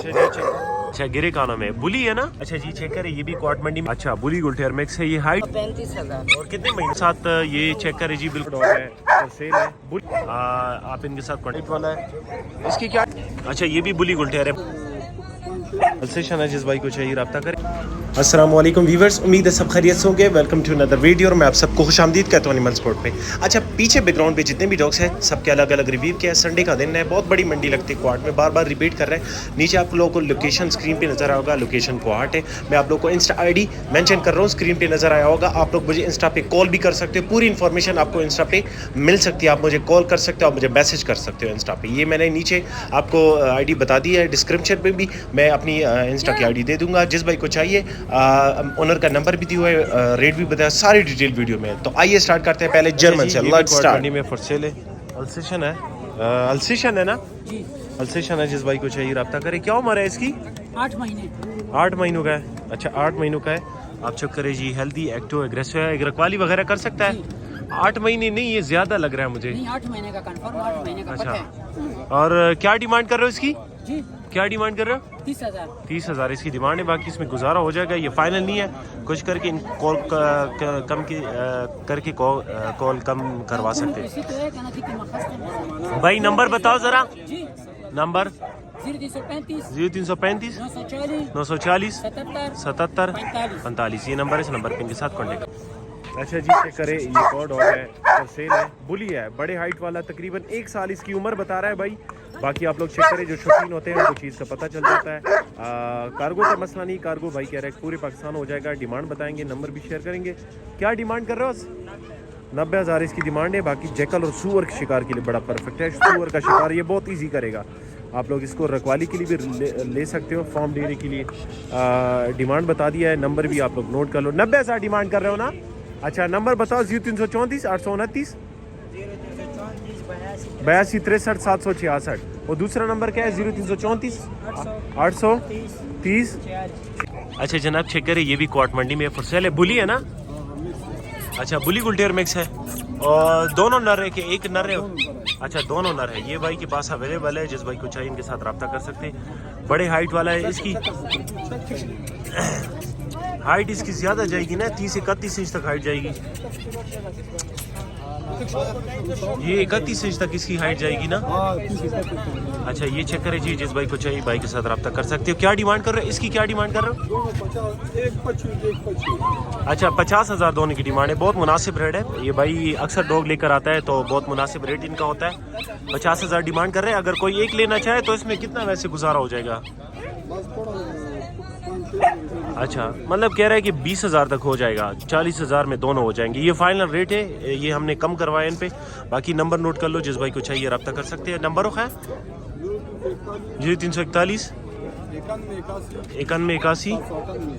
अच्छा जी अच्छा गिरे कानों में बुली है ना। अच्छा जी चेक करें ये भी क्वार्ट मंडी में। अच्छा बुली गुल्टेर मिक्स है। ये हाइट 35,000 और कितने महीने साथ ये चेक करें जी। बिल्कुल डॉग है और सेल है आप इनके साथ कॉन्टेक्ट वाला है इसकी क्या। अच्छा ये भी बुली गुल्टेर है। जिस भाई को चाहिए रब्ता करें। अस्सलाम वालेकुम व्यूअर्स, उम्मीद है सब खैरियत से होंगे। वेलकम टू अनदर वीडियो और मैं आप सबको खुशामदीद कहता हूँ एनिमल स्पोर्ट पे। अच्छा पीछे बैकग्राउंड पे जितने भी डॉग्स हैं सबके अलग अलग रिव्यू किया है। संडे का दिन है, बहुत बड़ी मंडी लगती है क्वार्ट में, बार बार रिपीट कर रहे हैं। नीचे आप लोगों को लोकेशन स्क्रीन पे नजर आया होगा, लोकेशन क्वार्ट है। मैं आप लोगों को इंस्टा आईडी मेंशन कर रहा हूँ, स्क्रीन पे नजर आया होगा। आप लोग मुझे इंस्टा पे कॉल भी कर सकते हो, पूरी इन्फॉर्मेशन आपको इंस्टा पे मिल सकती है। आप मुझे कॉल कर सकते हो, आप मुझे मैसेज कर सकते हो इंस्टा पे। ये मैंने नीचे आपको आईडी बता दी है, डिस्क्रिप्शन पे भी मैं अपनी इंस्टा की आईडी दे दूंगा। जिस भाई को चाहिए ओनर का नंबर भी दिया हुआ है, रेट भी बताया, सारी डिटेल वीडियो में। तो आइए स्टार्ट करते हैं पहले जर्मन से। Let's start. में फॉर सेल है, अल्सेशन है, अल्सेशन है ना जी, अल्सेशन है। जिस भाई को चाहिए रब्ता करें। क्या उम्र है इसकी? 8 महीने। 8 महीनों का है। अच्छा 8 महीनों का है। आप चेक करें जी, हेल्दी एक्टिव एग्रेसिव है, एक रखवाली वगैरह कर सकता है। 8 महीने नहीं, ये ज्यादा लग रहा है मुझे। नहीं 8 महीने का कंफर्म, 8 महीने का अच्छा पक्का है। और क्या डिमांड कर रहे हो इसकी? जी क्या डिमांड कर रहे हो? 30,000। 30,000 इसकी डिमांड है, बाकी इसमें गुजारा हो जाएगा। ये फाइनल नहीं है, कुछ करके इन कॉल कम की करके कॉल कम करवा सकते हैं। भाई नंबर बताओ ज़रा। नंबर 0335 940 77 45। ये नंबर है, इस नंबर पे इनके साथ कॉन्टेक्ट। अच्छा जी चेक करें, ये कॉड डॉग है और सेल है, बुली है, बड़े हाइट वाला, तकरीबन 1 साल इसकी उम्र बता रहा है भाई। बाकी आप लोग चेक करें, जो शौकीन होते हैं उनको चीज़ का पता चल जाता है। कार्गो का मसला नहीं, कार्गो भाई कह रहे हैं पूरे पाकिस्तान हो जाएगा। डिमांड बताएंगे, नंबर भी शेयर करेंगे। क्या डिमांड कर रहे हो? 90,000 इसकी डिमांड है। बाकी जैकल और सूअर के शिकार के लिए बड़ा परफेक्ट है। सूअर का शिकार ये बहुत ईजी करेगा। आप लोग इसको रखवाली के लिए भी ले सकते हो, फॉर्म देने के लिए। डिमांड बता दिया है, नंबर भी आप लोग नोट कर लो। 90,000 डिमांड कर रहे हो ना? अच्छा नंबर बताओ। 0334 829 82 63 766। और दूसरा नंबर क्या है? 0334 830। अच्छा जनाब चेक करें, ये भी क्वार्ट मंडी में फॉर सेल है, बुली है ना। अच्छा बुली गुल्टेर मिक्स है और दोनों नर है कि एक नर है? अच्छा दोनों नर है। ये भाई के पास अवेलेबल है, जिस भाई को चाहिए इनके साथ रब्ता कर सकते हैं। बड़े हाइट वाला है। इसकी हाइट इसकी ज़्यादा जाएगी ना, 30-31 इंच तक हाइट जाएगी। ये 31 इंच तक इसकी हाइट जाएगी ना। अच्छा ये चेक करें जी, जिस भाई को चाहिए भाई के साथ रब्ता कर सकते हो। क्या डिमांड कर रहे हो इसकी? क्या डिमांड कर रहे हो? अच्छा 50,000 दोनों की डिमांड है। बहुत मुनासिब रेट है। ये भाई अक्सर डॉग लेकर आता है तो बहुत मुनासिब रेट इनका होता है। 50,000 डिमांड कर रहे हैं। अगर कोई एक लेना चाहे तो इसमें कितना वैसे गुजारा हो जाएगा? अच्छा मतलब कह रहा है कि 20,000 तक हो जाएगा, 40,000 में दोनों हो जाएंगे। ये फाइनल रेट है, ये हमने कम करवाया इन पे। बाकी नंबर नोट कर लो, जिस भाई को चाहिए रब्ता कर सकते हैं। नंबर है 0341 91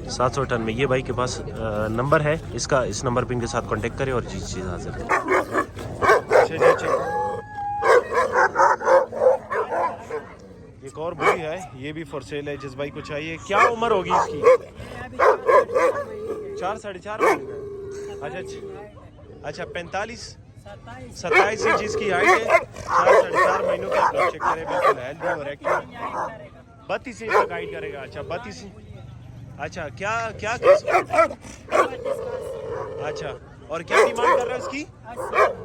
798। ये भाई के पास नंबर है इसका, इस नंबर पे इनके साथ कांटेक्ट करें और चीज़ हाजिर करें। एक और बुली है, ये भी फॉर सेल है, जिस भाई को चाहिए। क्या उम्र होगी इसकी? 4 साढ़े 4 महीने। अच्छा 45-27 इंच इसकी हाइट है। 4 साढ़े 4 महीनों का। आप चेक करें, बिल्कुल हेल्दी और एक्टिव। 32 इंच तक हाइट करेगा। अच्छा 32। अच्छा क्या क्या अच्छा और क्या डिमांड कर रहे हैं इसकी?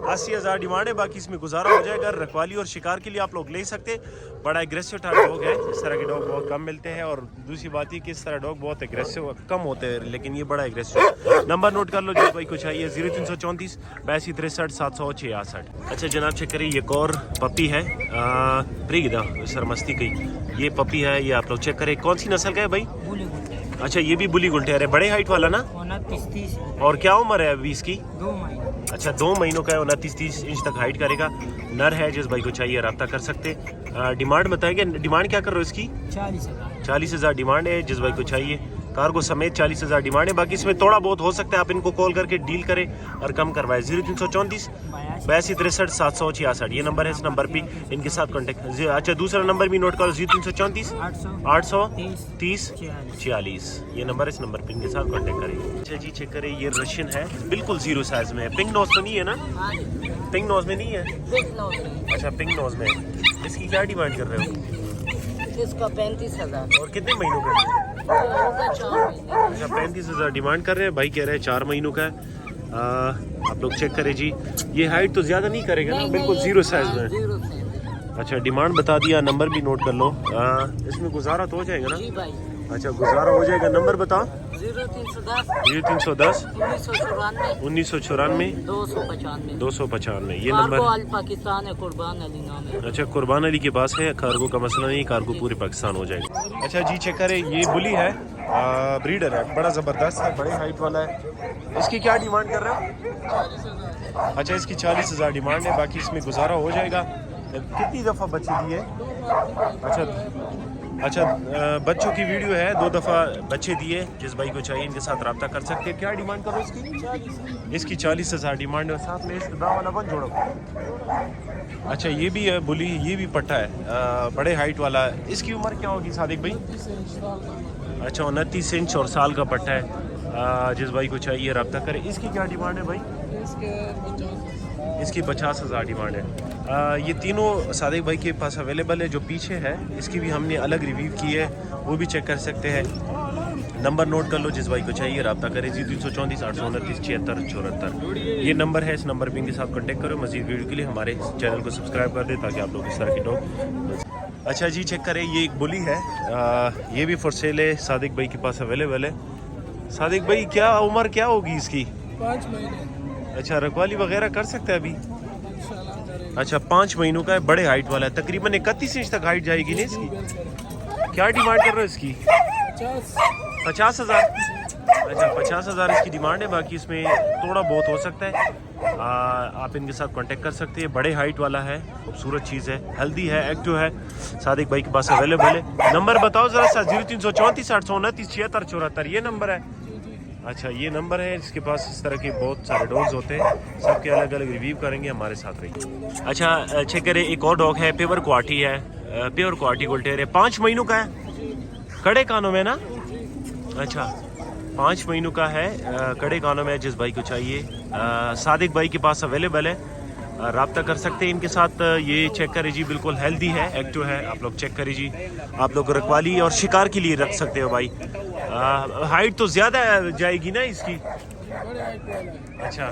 80,000 डिमांड है। बाकी इसमें गुजारा हो जाएगा। रखवाली और शिकार के लिए आप लोग ले सकते हैं। बड़ा एग्रेसिव टाइप डॉग है, इस तरह के डॉग बहुत कम मिलते हैं। और दूसरी बात ये कि इस तरह डॉग बहुत एग्रेसिव कम होते हैं, लेकिन ये बड़ा एग्रेसिव। नंबर नोट कर लो, जिस भाई को चाहिए। 0334 82 63 766। अच्छा जनाब चेक करिए, ये एक और पपी है, प्रीगिदा सरमस्ती की ये पपी है। ये आप लोग चेक करें, कौन सी नस्ल का है भाई? अच्छा ये भी बुली गुल्टेर है, बड़े हाइट वाला ना। 29-30। और क्या उम्र है अभी इसकी? 2 महीने। अच्छा 2 महीनों का है, 29-30 इंच तक हाइट करेगा। नर है, जिस भाई को चाहिए रब्ता कर सकते। डिमांड बताएंगे, डिमांड क्या कर रहे हो इसकी? 40,000। 40,000 डिमांड है, जिस भाई को चाहिए। कार्गो समेत 40,000 डिमांड है। बाकी इसमें थोड़ा बहुत हो सकता है, आप इनको कॉल करके डील करें और कम करवाएं। 0334 82 63 766। ये नंबर है, इस नंबर पे इनके साथ कांटेक्ट। अच्छा दूसरा नंबर भी नोट करो, 0334 830 46। ये नंबर है, इस नंबर पे इनके साथ कांटेक्ट करें। अच्छा जी चेक करें, ये रशियन है, बिल्कुल 0 साइज में है। पिंक नोज तो नहीं है ना? पिंक नोज में नहीं है। अच्छा पिंक नोज में। इसकी क्या डिमांड कर रहे हो? इसका 35,000 और कितने महीनों का है? होगा 4 महीने। अच्छा 35,000 डिमांड कर रहे हैं, भाई कह रहे हैं 4 महीनों का है। आप लोग चेक करें जी। ये हाइट तो ज़्यादा नहीं करेगा ना, बिल्कुल जीरो साइज में। Zero size. अच्छा डिमांड बता दिया, नंबर भी नोट कर लो। इसमें गुजारा तो हो जाएगा ना? जी भाई। अच्छा गुजारा हो जाएगा। नंबर बताओ। 0310 0310 1994 1994 295। 295 ये नंबर। कार्गो अल पाकिस्तान है, कुर्बान अली नाम है। अच्छा कुर्बान अली के पास है, कार्गो का मसला नहीं, कार्गो पूरे पाकिस्तान हो जाएगा। अच्छा जी चेक करें, ये बुली है, ब्रीडर है, बड़ा ज़बरदस्त है, बड़े हाइट वाला है। इसकी क्या डिमांड कर रहे हो? अच्छा इसकी 40,000 डिमांड है, बाकी इसमें गुजारा हो जाएगा। कितनी दफ़ा बच्चे दिए? अच्छा बच्चों की वीडियो है, 2 दफ़ा बच्चे दिए। जिस भाई को चाहिए इनके साथ रब्ता कर सकते हैं। क्या डिमांड करो इसकी? इसकी 40,000 डिमांड है, साथ में इसका दाम वाला बन जोड़ो। अच्छा ये भी है बुली, ये भी पट्टा है, बड़े हाइट वाला है। इसकी उम्र क्या होगी सादिक भाई? अच्छा 29 इंच और साल का पट्टा है। जिस भाई को चाहिए रब्ता करें। इसकी क्या डिमांड है भाई? इसकी 50,000 डिमांड है। ये तीनों सादिक भाई के पास अवेलेबल है। जो पीछे है इसकी भी हमने अलग रिव्यू की है, वो भी चेक कर सकते हैं। नंबर नोट कर लो, जिस भाई को चाहिए रब्ता करें। 0334 829 76 74 ये नंबर है। इस नंबर पर इनके साथ कॉन्टेक्ट करो। मज़ीद वीडियो के लिए हमारे चैनल को सब्सक्राइब कर दें ताकि आप लोग इस तरह की डॉग। अच्छा जी चेक करें, ये एक बुली है, ये भी फॉर सेल है, सादिक भाई के पास अवेलेबल है। सादिक भाई क्या उम्र क्या होगी इसकी? 5 महीने। अच्छा रखवाली वगैरह कर सकता है अभी? अच्छा 5 महीनों का है, बड़े हाइट वाला है, तकरीबन 31 इंच तक हाइट जाएगी ना इसकी। क्या डिमांड कर रहे हो इसकी? 50,000। अच्छा 50,000 इसकी डिमांड है, बाकी इसमें थोड़ा बहुत हो सकता है। आप इनके साथ कांटेक्ट कर सकते हैं। बड़े हाइट वाला है, खूबसूरत चीज़ है, हेल्दी है, एक्टिव है, सादिक भाई के पास अवेलेबल है। नंबर बताओ ज़रा सा। 0334 829 76 74 ये नंबर है। अच्छा ये नंबर है। इसके पास इस तरह के बहुत सारे डॉग्स होते हैं, सबके अलग अलग रिव्यू करेंगे, हमारे साथ रहिए। अच्छा चेक करें, एक और डॉग है, पेवर क्वाटी है, पेवर क्वाटी गोल्टेर है, 5 महीनों का है, कड़े कानों में ना। अच्छा 5 महीनों का है, कड़े कानों में। जिस भाई को चाहिए सादिक भाई के पास अवेलेबल है, रब्ता कर सकते हैं इनके साथ। ये चेक करें जी, बिल्कुल हेल्दी है, एक्टिव है। आप लोग चेक करें जी, आप लोग रखवाली और शिकार के लिए रख सकते हो भाई। हाइट तो ज़्यादा जाएगी ना इसकी? अच्छा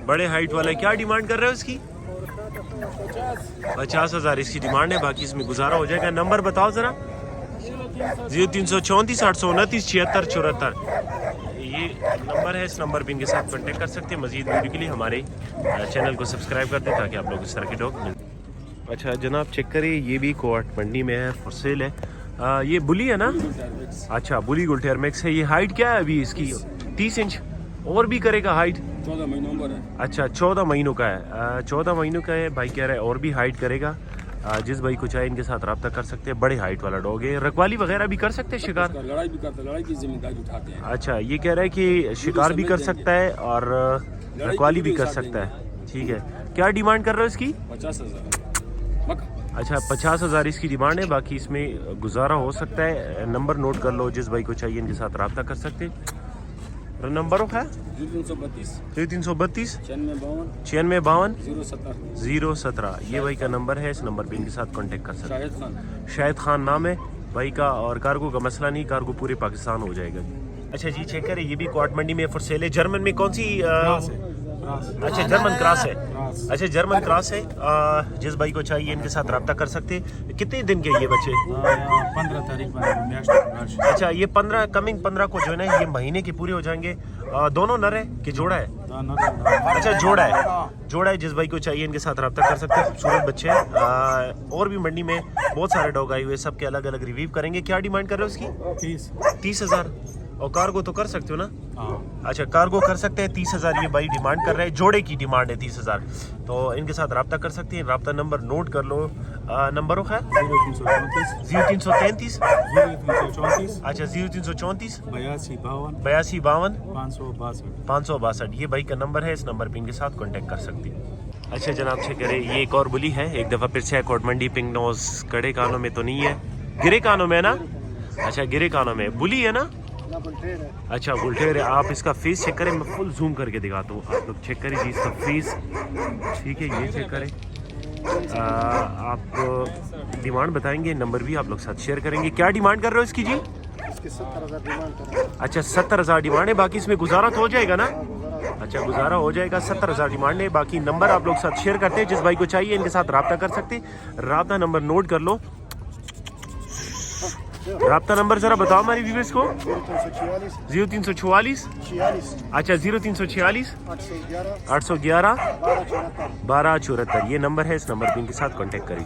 बड़े हाइट वाला है। क्या डिमांड कर रहे हो इसकी? 50,000 इसकी डिमांड है, बाकी इसमें गुजारा हो जाएगा। नंबर बताओ ज़रा। 0334 829 76 74 ये नंबर है। इस नंबर पर इनके साथ कॉन्टेक्ट कर सकते हैं। मज़ीद वीडियो के लिए हमारे चैनल को सब्सक्राइब कर दें ताकि आप लोग इस तरह के डॉग मिलें। अच्छा जनाब चेक करें, ये भी कोट मंडी में है, फॉर सेल है। ये बुली है ना? अच्छा बुली गुल्टेर मिक्स है। ये हाइट क्या है अभी इसकी? 30 इंच और भी करेगा हाइट? 14 महीनों है। अच्छा 14 महीनों का है, 14 महीनों का है। भाई कह रहा है और भी हाइट करेगा। जिस भाई को चाहे इनके साथ रब्ता कर सकते हैं। बड़े हाइट वाला डॉग है, रखवाली वगैरह भी कर सकते हैं, शिकार लड़ाई भी करता है, लड़ाई की जिम्मेदारी उठाते हैं। अच्छा ये कह रहा है कि शिकार भी कर सकता है और रखवाली भी कर सकता है। ठीक है, क्या डिमांड कर रहे हो इसकी? 50,000। अच्छा 50,000 इसकी डिमांड है, बाकी इसमें गुजारा हो सकता है। नंबर नोट कर लो, जिस भाई को चाहिए इनके साथ रब्ता कर सकते हैं। नंबर है 0332 0332 96 52 017 017 ये भाई का नंबर है। इस नंबर पे इनके साथ कांटेक्ट कर सकते हैं। शाहिद खान। शाहिद खान नाम है भाई का, और कार्गो का मसला नहीं, कार्गो पूरे पाकिस्तान हो जाएगा। अच्छा जी चेक करें, ये भी क्वाट मंडी में फॉर सेल है। जर्मन में कौन सी? अच्छा जर्मन क्रॉस है। अच्छा जर्मन क्रॉस है। जिस भाई को चाहिए इनके साथ रब्ता कर सकते हैं। कितने दिन के ये बच्चे? 15 तारीख। अच्छा ये 15 को जो है ना, ये महीने के पूरे हो जाएंगे। दोनों नर है कि जोड़ा है? अच्छा जोड़ा है, जोड़ा है। जिस भाई को चाहिए इनके साथ रब्ता कर सकते हैं, खूबसूरत बच्चे हैं। और भी मंडी में बहुत सारे डॉग आए हुए, सबके अलग अलग रिव्यू करेंगे। क्या डिमांड कर रहे हो उसकी? 30,000। और कार्गो तो कर सकते हो ना? अच्छा कार्गो कर सकते हैं। 30,000 ये भाई डिमांड कर रहे हैं, जोड़े की डिमांड है 30,000। तो इनके साथ रब्ता कर सकते हैं। रब्ता नंबर नोट कर लो। नंबर है 0334 अच्छा 0334 82 52 562 ये भाई का नंबर है। इस नंबर पे इनके साथ कांटेक्ट कर सकते हैं। अच्छा जनाब चेक करें, ये एक और बुली है, एक दफ़ा फिर से कोट मंडी, पिंक नोज, कड़े कानों में तो नहीं है, गिरे कानों में है ना? अच्छा गिरे कानों में बुली है ना? अच्छा गुल्टेर है। आप इसका फेस चेक करें, मैं फुल जूम करके दिखाता हूँ, आप लोग चेक करें जी इसका फेस। ठीक है ये चेक करें, आप डिमांड बताएंगे, नंबर भी आप लोग साथ शेयर करेंगे। क्या डिमांड कर रहे हो इसकी जी? इसके 70,000 डिमांड कर रहे हैं। अच्छा 70,000 डिमांड है, बाकी इसमें गुजारा तो हो जाएगा ना? अच्छा गुजारा हो जाएगा। 70,000 डिमांड है, बाकी नंबर आप लोग साथ शेयर करते हैं। जिस भाई को चाहिए इनके साथ रब्ता कर सकते हैं। रब्ता नंबर नोट कर लो। रब्ता नंबर जरा बताओ हमारे व्यूअर्स को। 0346 0344 46 अच्छा 0346 811 811 1274। 1274 ये नंबर है। इस नंबर पे इनके साथ कांटेक्ट करें।